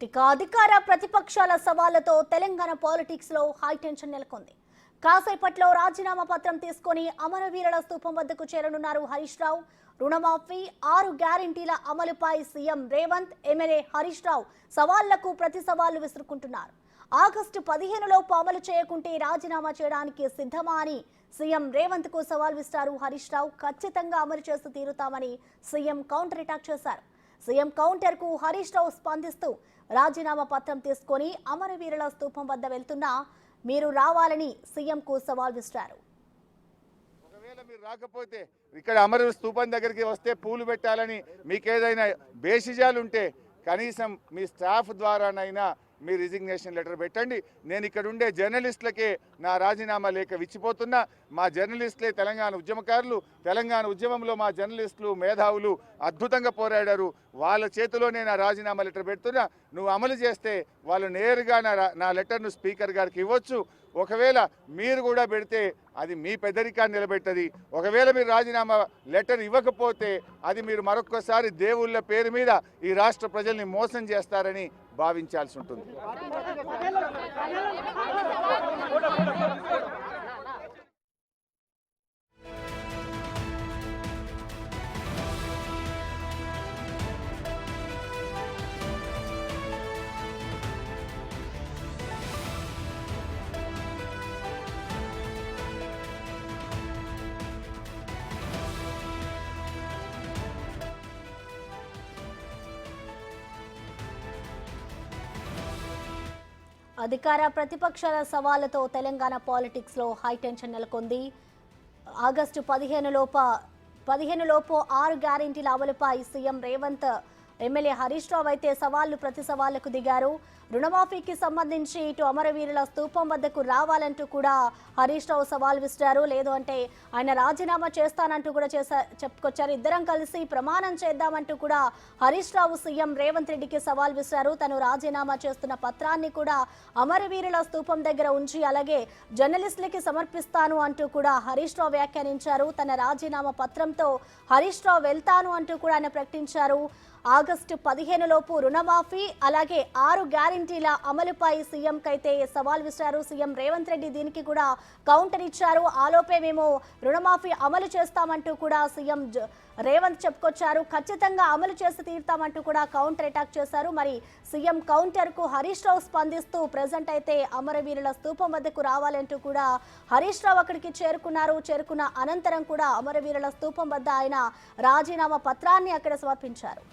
ఇక అధికార ప్రతిపక్షాల సవాళ్లతో తెలంగాణ పాలిటిక్స్ లో హై టెన్షన్ నెలకొంది. కాసేపట్లో రాజీనామా పత్రం తీసుకొని అమరవీరుల స్తూపం వద్దకు చేరనున్నారు హరీష్ రావు. రుణమాఫీ 6 గ్యారెంటీల అమలుపై సీఎం రేవంత్, ఎమ్మెల్యే హరీష్ రావు సవాళ్లకు ప్రతి సవాళ్లు విసురుకుంటున్నారు. ఆగస్టు 15 లోపు అమలు చేయకుంటే రాజీనామా చేయడానికి సిద్ధమా అని సీఎం రేవంత్ కు సవాల్ విసిరారు హరీష్ రావు. ఖచ్చితంగా అమలు చేస్తూ తీరుతామని సీఎం కౌంటర్ అటాక్ చేశారు. సీఎం కౌంటర్ కు హరీష్ రావు స్పందిస్తూ రాజీనామా పత్రం తీసుకొని అమరవీరుల స్తూపం వద్ద వెళ్తున్నా మీరు రావాలని సీఎం కు సవాల్ విసిరారు. ఒకవేళ మీరు రాకపోతే ఇక్కడ అమరవీరుల స్తూపం దగ్గరికి వస్తే పూలు పెట్టాలని మీకు ఏదైనా బేసిజాలు ఉంటే కనీసం మీ స్టాఫ్ ద్వారానైనా మీ రిజిగ్నేషన్ లెటర్ పెట్టండి. నేను ఇక్కడ ఉండే జర్నలిస్టులకే నా రాజీనామా లేఖ విచ్చిపోతున్నా. మా జర్నలిస్టులే తెలంగాణ ఉద్యమకారులు. తెలంగాణ ఉద్యమంలో మా జర్నలిస్టులు మేధావులు అద్భుతంగా పోరాడారు. వాళ్ళ చేతిలోనే నా రాజీనామా లెటర్ పెడుతున్నా. నువ్వు అమలు చేస్తే వాళ్ళు నేరుగా నా లెటర్ను స్పీకర్ గారికి ఇవ్వచ్చు. ఒకవేళ మీరు కూడా పెడితే అది మీ పెద్దరికాన్ని నిలబెట్టది. ఒకవేళ మీరు రాజీనామా లెటర్ ఇవ్వకపోతే అది మీరు మరొక్కసారి దేవుళ్ళ పేరు మీద ఈ రాష్ట్ర ప్రజల్ని మోసం చేస్తారని భావించాల్సి ఉంటుంది. అధికార ప్రతిపక్షాల సవాళ్లతో తెలంగాణ పాలిటిక్స్ లో హై టెన్షన్ నెలకొంది. ఆగస్టు 15 లోపు 6 గ్యారెంటీల అమలుపై సీఎం రేవంత్, ఎమ్మెల్యే హరీష్ రావు అయితే ప్రతి సవాళ్లకు దిగారు. రుణమాఫీకి సంబంధించి ఇటు అమరవీరుల స్తూపం వద్దకు రావాలంటూ కూడా హరీష్ రావు సవాల్ విసిరారు. లేదు అంటే ఆయన రాజీనామా చేస్తానంటూ కూడా చెప్పుకొచ్చారు. ఇద్దరం కలిసి ప్రమాణం చేద్దామంటూ కూడా హరీష్ రావు సీఎం రేవంత్ రెడ్డికి సవాల్ విసిరారు. తను రాజీనామా చేస్తున్న పత్రాన్ని కూడా అమరవీరుల స్తూపం దగ్గర ఉంచి అలాగే జర్నలిస్టులకి సమర్పిస్తాను అంటూ కూడా హరీష్ రావు వ్యాఖ్యానించారు. తన రాజీనామా పత్రంతో హరీష్ రావు వెళ్తాను అంటూ కూడా ఆయన ప్రకటించారు. ఆగస్టు 15 లోపు రుణమాఫీ అలాగే 6 గ్యారెంటీల అమలుపై సీఎం కైతే సవాల్ విసిరారు సీఎం రేవంత్ రెడ్డి. దీనికి కూడా కౌంటర్ ఇచ్చారు. ఆలోపే మేము రుణమాఫీ అమలు చేస్తామంటూ కూడా సీఎం రేవంత్ చెప్పుకొచ్చారు. ఖచ్చితంగా అమలు చేసి తీరుతామంటూ కూడా కౌంటర్ అటాక్ చేశారు. మరి సీఎం కౌంటర్ కు హరీష్ రావు స్పందిస్తూ ప్రెజెంట్ అయితే అమరవీరుల స్తూపం వద్దకు రావాలంటూ కూడా హరీష్ రావు అక్కడికి చేరుకున్నారు. చేరుకున్న అనంతరం కూడా అమరవీరుల స్తూపం వద్ద ఆయన రాజీనామా పత్రాన్ని అక్కడ సమర్పించారు.